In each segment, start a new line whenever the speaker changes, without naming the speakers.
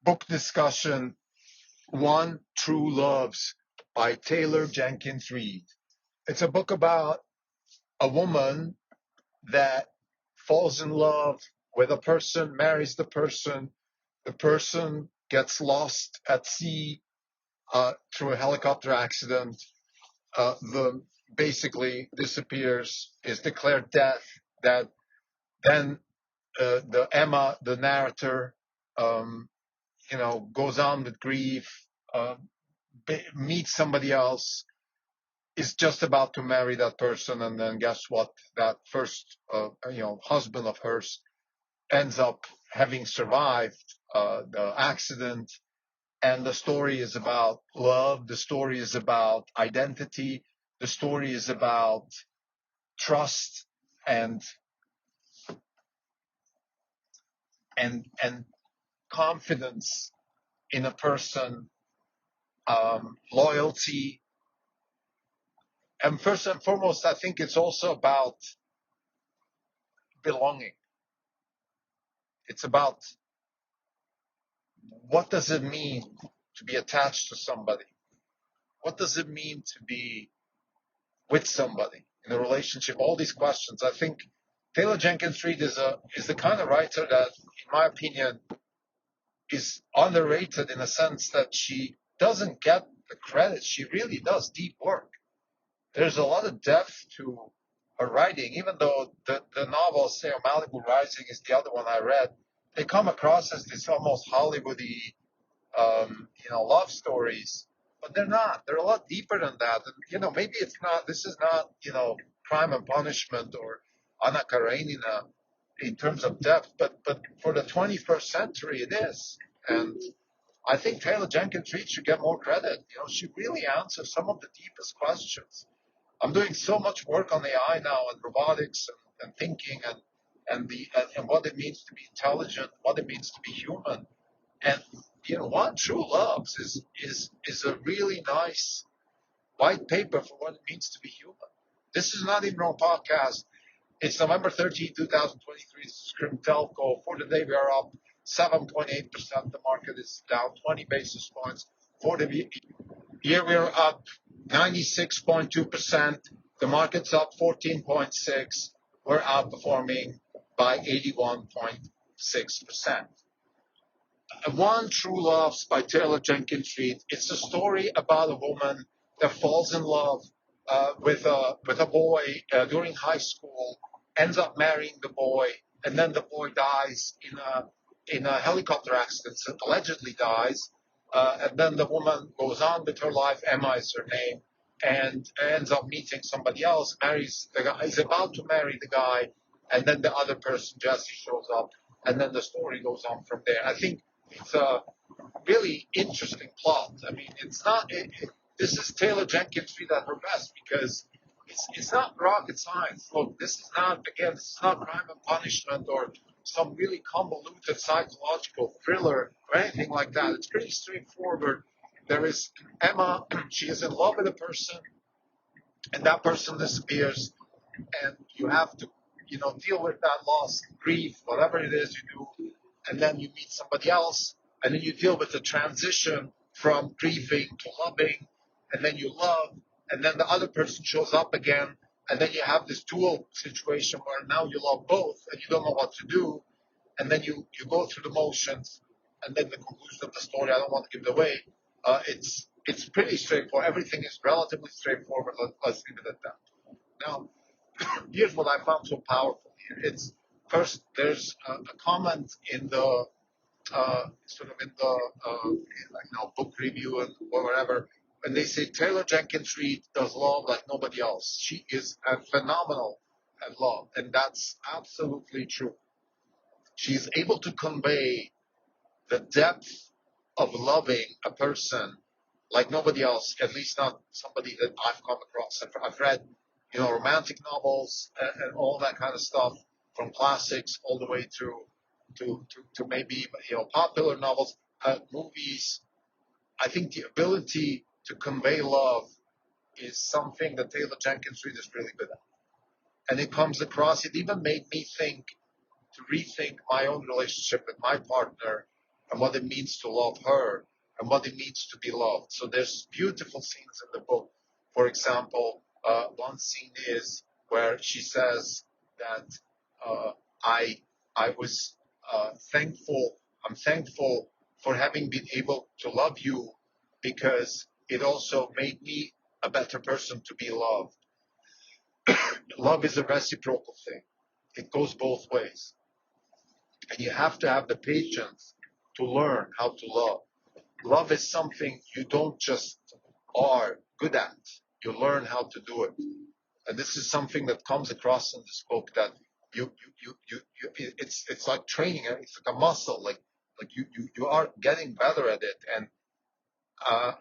book discussion, One True Loves by Taylor Jenkins Reid. It's a book about a woman that falls in love with a person, marries the person gets lost at sea through a helicopter accident, the basically disappears, is declared dead. That then the narrator, um, goes on with grief, meets somebody else, is just about to marry that person, and then guess what? That first, husband of hers ends up having survived the accident. And the story is about love. The story is about identity. The story is about trust and and confidence in a person, loyalty. And first and foremost, I think it's also about belonging. It's about what does it mean to be attached to somebody? What does it mean to be with somebody in a relationship? All these questions. I think Taylor Jenkins Reid is the kind of writer that, in my opinion, is underrated in a sense that she doesn't get the credit. She really does deep work. There's a lot of depth to her writing, even though the novels, say, Malibu Rising is the other one I read, they come across as this almost Hollywoody, love stories, but they're not. They're a lot deeper than that. And, maybe it's not, this is not, Crime and Punishment or Anna Karenina in terms of depth, but for the 21st century, it is. And I think Taylor Jenkins Reid should get more credit. She really answers some of the deepest questions. I'm doing so much work on AI now and robotics and thinking and what it means to be intelligent, what it means to be human. And One True Loves is a really nice white paper for what it means to be human. This is not even on podcast. It's November 13, 2023. This is Krim Telco. For the day, we are up 7.8%. The market is down 20 basis points. For the year, we are up 96.2%. The market's up 14.6. We're outperforming by 81.6%. One True Loves by Taylor Jenkins Reid. It's a story about a woman that falls in love with a boy during high school, ends up marrying the boy, and then the boy dies in a helicopter accident, allegedly dies, and then the woman goes on with her life. Emma is her name, and ends up meeting somebody else, marries the guy, is about to marry the guy, and then the other person, Jesse, shows up, and then the story goes on from there. I think it's a really interesting plot. I mean, it's not. This is Taylor Jenkins Reid at her best because it's not rocket science. Look, this is not Crime and Punishment or some really convoluted psychological thriller or anything like that. It's pretty straightforward. There is Emma. She is in love with a person, and that person disappears, and you have to, deal with that loss, grief, whatever it is you do, and then you meet somebody else, and then you deal with the transition from grieving to loving, and then you love, and then the other person shows up again, and then you have this dual situation where now you love both, and you don't know what to do, and then you go through the motions, and then the conclusion of the story, I don't want to give it away, it's pretty straightforward. Everything is relatively straightforward. Let's leave it at that. Now, here's what I found so powerful here. It's first, there's a comment in the book review and whatever, and they say Taylor Jenkins Reid does love like nobody else. She is phenomenal at love, and that's absolutely true. She's able to convey the depth of loving a person like nobody else, at least not somebody that I've come across. I've read, romantic novels and all that kind of stuff, from classics all the way through to maybe, popular novels, movies. I think the ability to convey love is something that Taylor Jenkins Reid is really good at. And it comes across, it even made me to rethink my own relationship with my partner and what it means to love her, and what it means to be loved. So there's beautiful scenes in the book. For example, one scene is where she says that uh, I I was thankful. I'm thankful for having been able to love you because it also made me a better person to be loved. Love is a reciprocal thing. It goes both ways. And you have to have the patience to learn how to love. Love is something you don't just are good at. You learn how to do it. And this is something that comes across in this book that it's like training. It's like a muscle. Like you are getting better at it. And uh,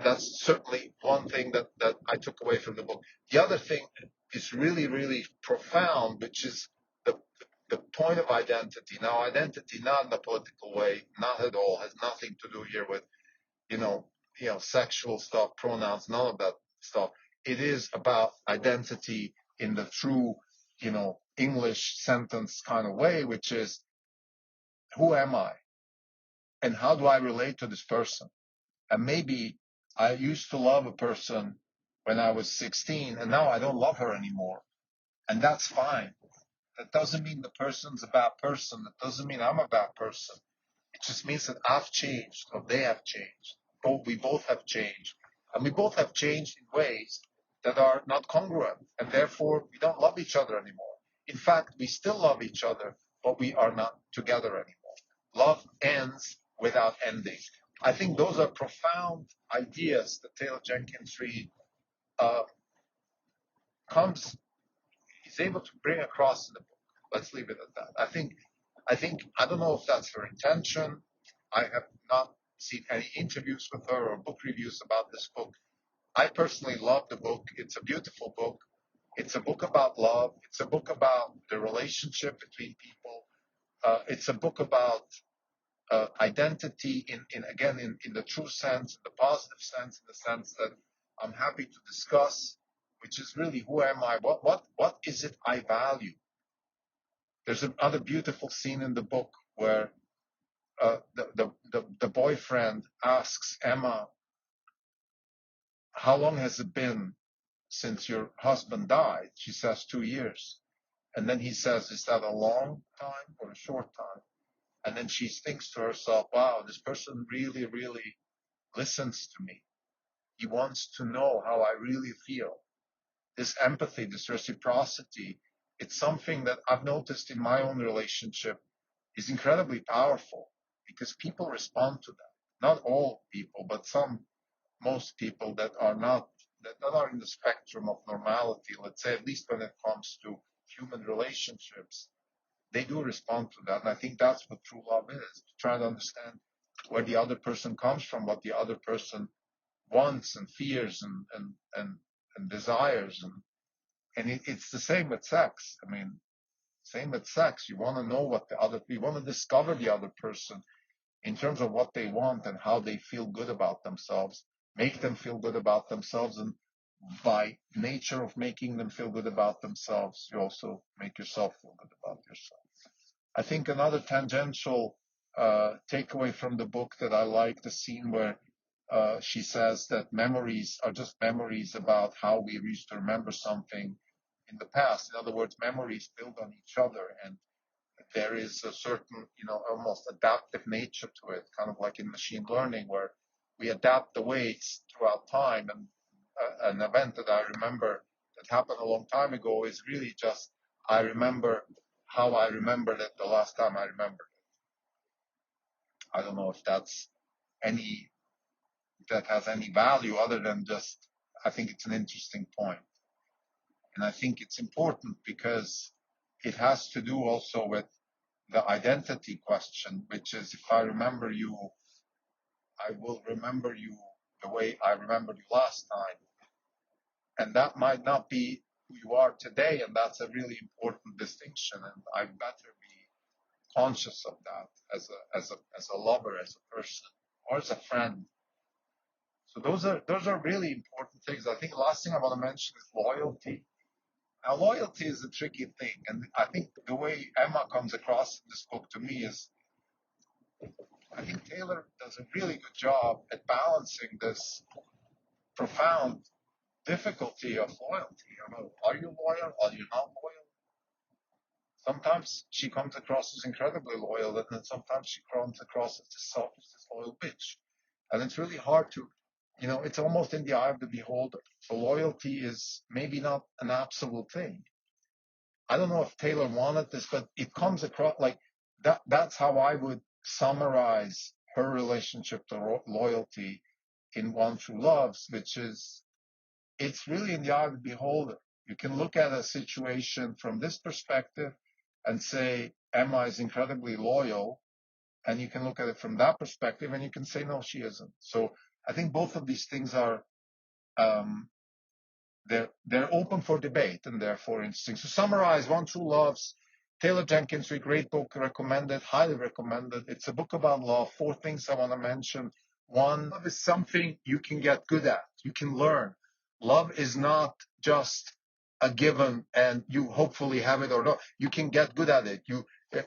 that's certainly one thing that I took away from the book. The other thing is really, really profound, which is the the point of identity. Now, identity, not in a political way, not at all, has nothing to do here with you know sexual stuff, pronouns, none of that stuff. It is about identity in the true English sentence kind of way, which is who am I and how do I relate to this person? And maybe I used to love a person when I was 16, and now I don't love her anymore. And that's fine. That doesn't mean the person's a bad person. That doesn't mean I'm a bad person. It just means that I've changed or they have changed. We both have changed. And we both have changed in ways that are not congruent. And therefore, we don't love each other anymore. In fact, we still love each other, but we are not together anymore. Love ends without ending. I think those are profound ideas that Taylor Jenkins Reid uh, comes is able to bring across in the book. Let's leave it at that. I don't know if that's her intention. I have not seen any interviews with her or book reviews about this book. I personally love the book. It's a beautiful book. It's a book about love. It's a book about the relationship between people. It's a book about identity in the true sense, in the positive sense, in the sense that I'm happy to discuss, which is really who am I? What is it I value? There's another beautiful scene in the book where the boyfriend asks Emma, "How long has it been since your husband died?" She says 2 years, and then he says, "Is that a long time or a short time?" And then she thinks to herself, "Wow, this person really, really listens to me. He wants to know how I really feel." This empathy, this reciprocity, it's something that I've noticed in my own relationship is incredibly powerful because people respond to that. Not all people, but most people that are not, that are in the spectrum of normality, let's say, at least when it comes to human relationships, they do respond to that. And I think that's what true love is, to try to understand where the other person comes from, what the other person wants and fears and desires. And it's the same with sex. I mean, same with sex. You want to know you want to discover the other person in terms of what they want and how they feel good about themselves, make them feel good about themselves. And by nature of making them feel good about themselves, you also make yourself feel good about yourself. I think another tangential takeaway from the book that I like, the scene where she says that memories are just memories about how we used to remember something in the past. In other words, memories build on each other, and there is a certain, almost adaptive nature to it, kind of like in machine learning, where we adapt the weights throughout time. And an event that I remember that happened a long time ago is really just I remember how I remembered it the last time I remembered it. I don't know if that has any value other than just I think it's an interesting point. And I think it's important because it has to do also with the identity question, which is if I remember you, I will remember you the way I remembered you last time. And that might not be who you are today, and that's a really important distinction. And I better be conscious of that as a lover, as a person, or as a friend. So those are really important things. I think the last thing I want to mention is loyalty. Now, loyalty is a tricky thing, and I think the way Emma comes across in this book to me is, I Taylor does a really good job at balancing this profound difficulty of loyalty. You know, are you loyal? Are you not loyal? Sometimes she comes across as incredibly loyal, and then sometimes she comes across as this selfish, disloyal bitch. And it's really hard to, it's almost in the eye of the beholder. So loyalty is maybe not an absolute thing. I don't know if Taylor wanted this, but it comes across like that. That's how I would summarize her relationship to loyalty in One True Loves, which is it's really in the eye of the beholder. You can look at a situation from this perspective and say, Emma is incredibly loyal. And you can look at it from that perspective and you can say, no, she isn't. So I think both of these things are, um, they're open for debate and therefore interesting. So summarize One True Loves, Taylor Jenkins Reid, great book, recommended, highly recommended. It's a book about love. 4 things I want to mention. One, love is something you can get good at. You can learn. Love is not just a given and you hopefully have it or not. You can get good at it.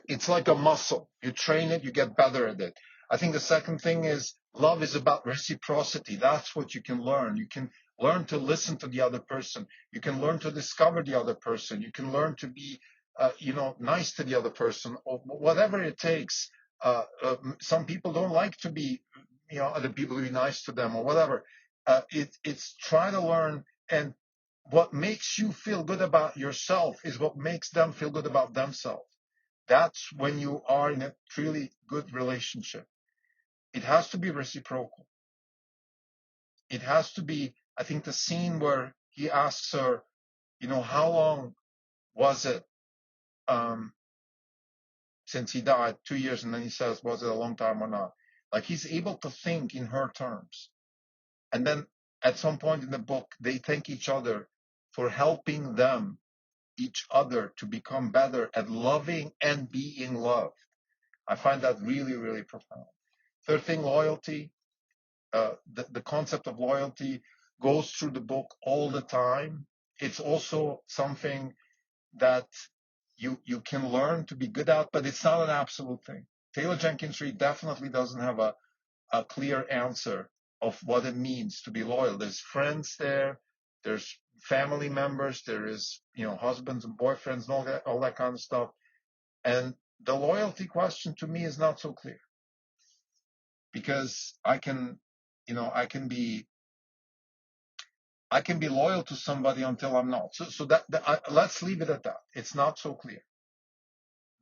It's like a muscle. You train it, you get better at it. I think the second thing is love is about reciprocity. That's what you can learn. You can learn to listen to the other person. You can learn to discover the other person. You can learn to be, nice to the other person, or whatever it takes. Some people don't like to be, other people to be nice to them or whatever. It's try to learn, and what makes you feel good about yourself is what makes them feel good about themselves. That's when you are in a truly good relationship. It has to be reciprocal. It has to be, I think, the scene where he asks her, how long was it since he died? 2 years. And then he says, was it a long time or not? Like he's able to think in her terms. And then at some point in the book, they thank each other for helping them, each other, to become better at loving and being loved. I find that really, really profound. Third thing, loyalty. The concept of loyalty goes through the book all the time. It's also something that you can learn to be good at, but it's not an absolute thing. Taylor Jenkins Reid definitely doesn't have a clear answer of what it means to be loyal. There's friends there, there's family members, there is husbands and boyfriends and all that kind of stuff. And the loyalty question to me is not so clear, because I can be loyal to somebody until I'm not. So let's leave it at that. It's not so clear.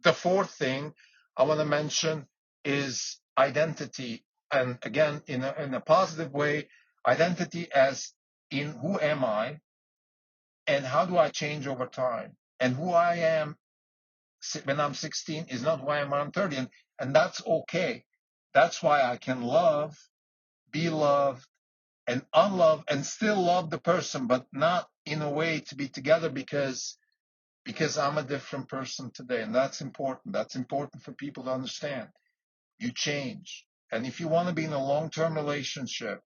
The fourth thing I want to mention is identity, and again, in a positive way, identity as in who am I, and how do I change over time, and who I am when I'm 16 is not who I am when I'm 30, and that's okay. That's why I can love, be loved, and unlove, and still love the person, but not in a way to be together because I'm a different person today. And that's important. That's important for people to understand. You change. And if you want to be in a long-term relationship,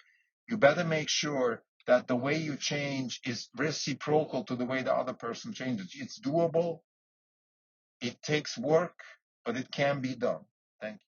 you better make sure that the way you change is reciprocal to the way the other person changes. It's doable. It takes work, but it can be done. Thank you.